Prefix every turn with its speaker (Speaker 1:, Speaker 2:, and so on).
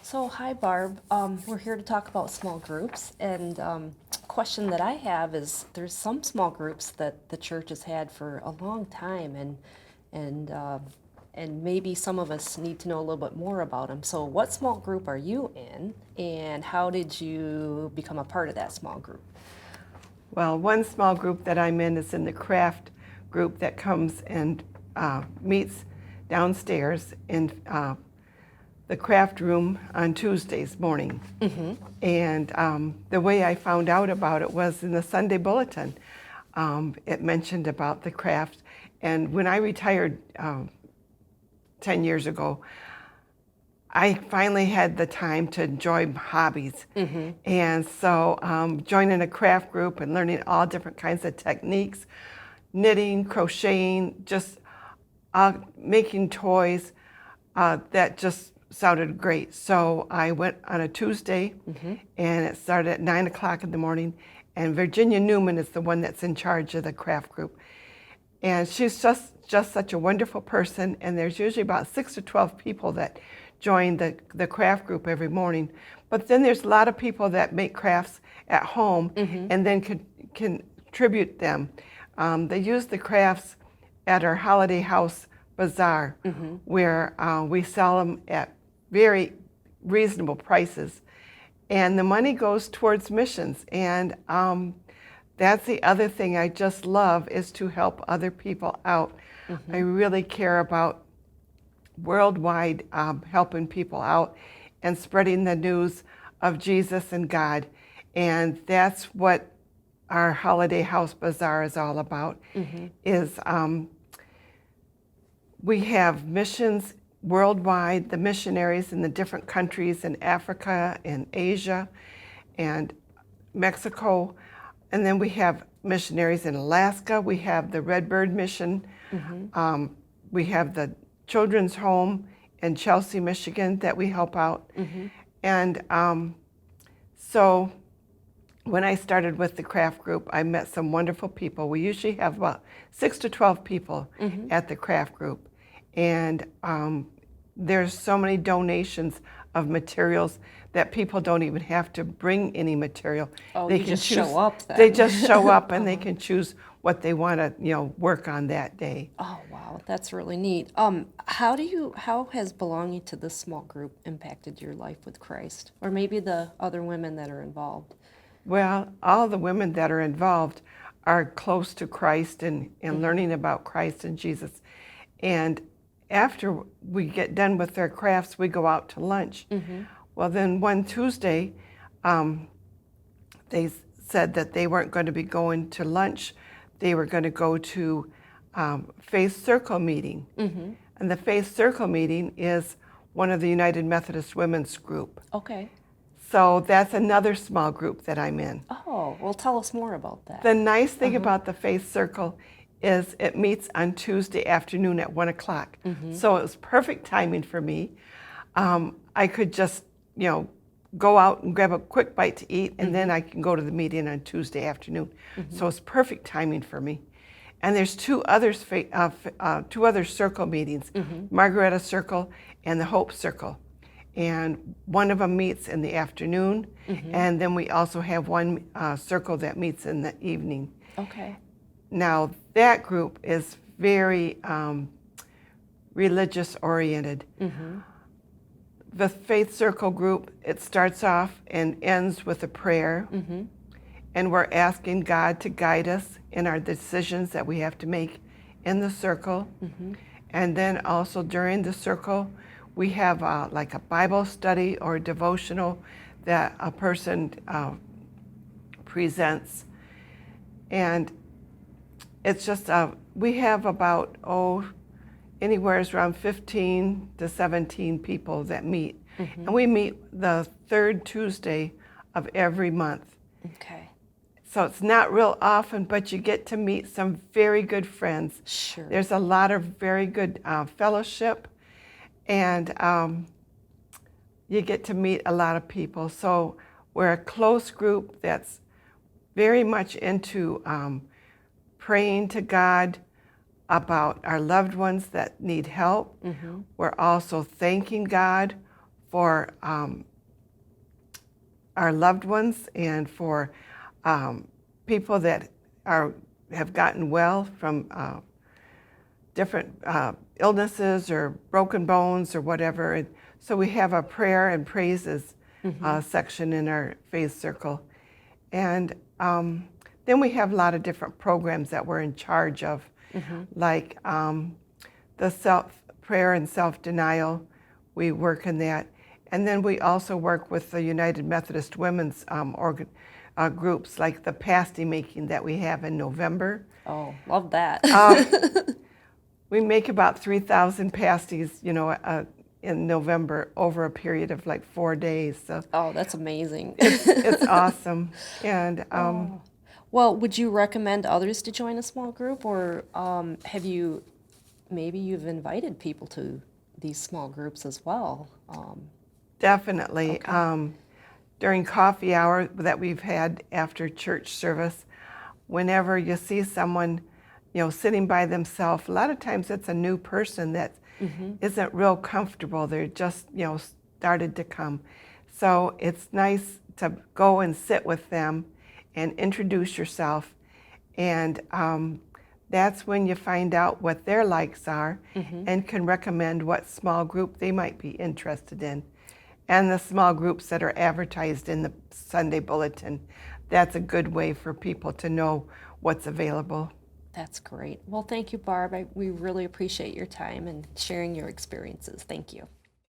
Speaker 1: So, hi Barb. We're here to talk about small groups, and question that I have is: there's some small groups that the church has had for a long time, and and maybe some of us need to know a little bit more about them. So, what small group are you in, and how did you become a part of that small group?
Speaker 2: Well, one small group that I'm in is in the craft group that comes and meets downstairs in the craft room on Tuesdays morning. And the way I found out about it was in the Sunday bulletin. It mentioned about the craft. And when I retired 10 years ago, I finally had the time to enjoy hobbies. And so joining a craft group and learning all different kinds of techniques, knitting, crocheting, just making toys, that just sounded great. So I went on a Tuesday and it started at 9 o'clock in the morning. And Virginia Newman is the one that's in charge of the craft group. And she's just such a wonderful person. And there's usually about 6 to 12 people that join the craft group every morning. But then there's a lot of people that make crafts at home and then can contribute them. They use the crafts at our holiday house bazaar, where we sell them at very reasonable prices. And the money goes towards missions. And that's the other thing I just love, is to help other people out. I really care about worldwide helping people out and spreading the news of Jesus and God. And that's what our holiday house bazaar is all about. Is we have missions worldwide, the missionaries in the different countries in Africa and Asia and Mexico. And then we have missionaries in Alaska. We have the Redbird Mission. We have the Children's Home in Chelsea, Michigan that we help out. And so when I started with the craft group, I met some wonderful people. We usually have about 6 to 12 people at the craft group. And there's so many donations of materials that people don't even have to bring any material.
Speaker 1: Oh,
Speaker 2: they
Speaker 1: you
Speaker 2: can
Speaker 1: just
Speaker 2: choose,
Speaker 1: show up then.
Speaker 2: They just show up and they can choose what they want to, work on that day.
Speaker 1: Oh wow, that's really neat. How has belonging to this small group impacted your life with Christ, or maybe the other women that are involved?
Speaker 2: Well, all the women that are involved are close to Christ and learning about Christ and Jesus. And after we get done with their crafts, we go out to lunch. Well, then one Tuesday, they said that they weren't going to be going to lunch. They were going to go to Faith Circle meeting. And the Faith Circle meeting is one of the United Methodist Women's group.
Speaker 1: Okay.
Speaker 2: So that's another small group that I'm in.
Speaker 1: Oh, well, tell us more about that.
Speaker 2: The nice thing about the Faith Circle is it meets on Tuesday afternoon at 1 o'clock. So it was perfect timing for me. I could just, go out and grab a quick bite to eat, and then I can go to the meeting on Tuesday afternoon. So it's perfect timing for me. And there's two other circle meetings, Margaretta Circle and the Hope Circle. And one of them meets in the afternoon, and then we also have one circle that meets in the evening.
Speaker 1: Okay.
Speaker 2: Now, that group is very religious oriented. The Faith Circle group, it starts off and ends with a prayer. And we're asking God to guide us in our decisions that we have to make in the circle. And then also during the circle, we have like a Bible study or devotional that a person presents. And it's just, we have about, anywhere around 15 to 17 people that meet. And we meet the third Tuesday of every month.
Speaker 1: Okay.
Speaker 2: So it's not real often, but you get to meet some very good friends.
Speaker 1: Sure.
Speaker 2: There's a lot of very good fellowship, and you get to meet a lot of people. So we're a close group that's very much into praying to God about our loved ones that need help. We're also thanking God for our loved ones and for people that have gotten well from different illnesses or broken bones or whatever. And so we have a prayer and praises section in our faith circle. And then we have a lot of different programs that we're in charge of, like the prayer and self-denial. We work in that. And then we also work with the United Methodist Women's groups, like the pasty making that we have in November.
Speaker 1: Oh, love that.
Speaker 2: We make about 3,000 pasties, in November over a period of like 4 days. So
Speaker 1: Oh, that's amazing.
Speaker 2: it's awesome. And
Speaker 1: Well, would you recommend others to join a small group, or maybe you've invited people to these small groups as well?
Speaker 2: Definitely. During coffee hour that we've had after church service, whenever you see someone, sitting by themselves, a lot of times it's a new person that isn't real comfortable. They're just, started to come. So it's nice to go and sit with them and introduce yourself. And that's when you find out what their likes are and can recommend what small group they might be interested in. And the small groups that are advertised in the Sunday bulletin, that's a good way for people to know what's available.
Speaker 1: That's great. Well, thank you, Barb. We really appreciate your time and sharing your experiences. Thank you.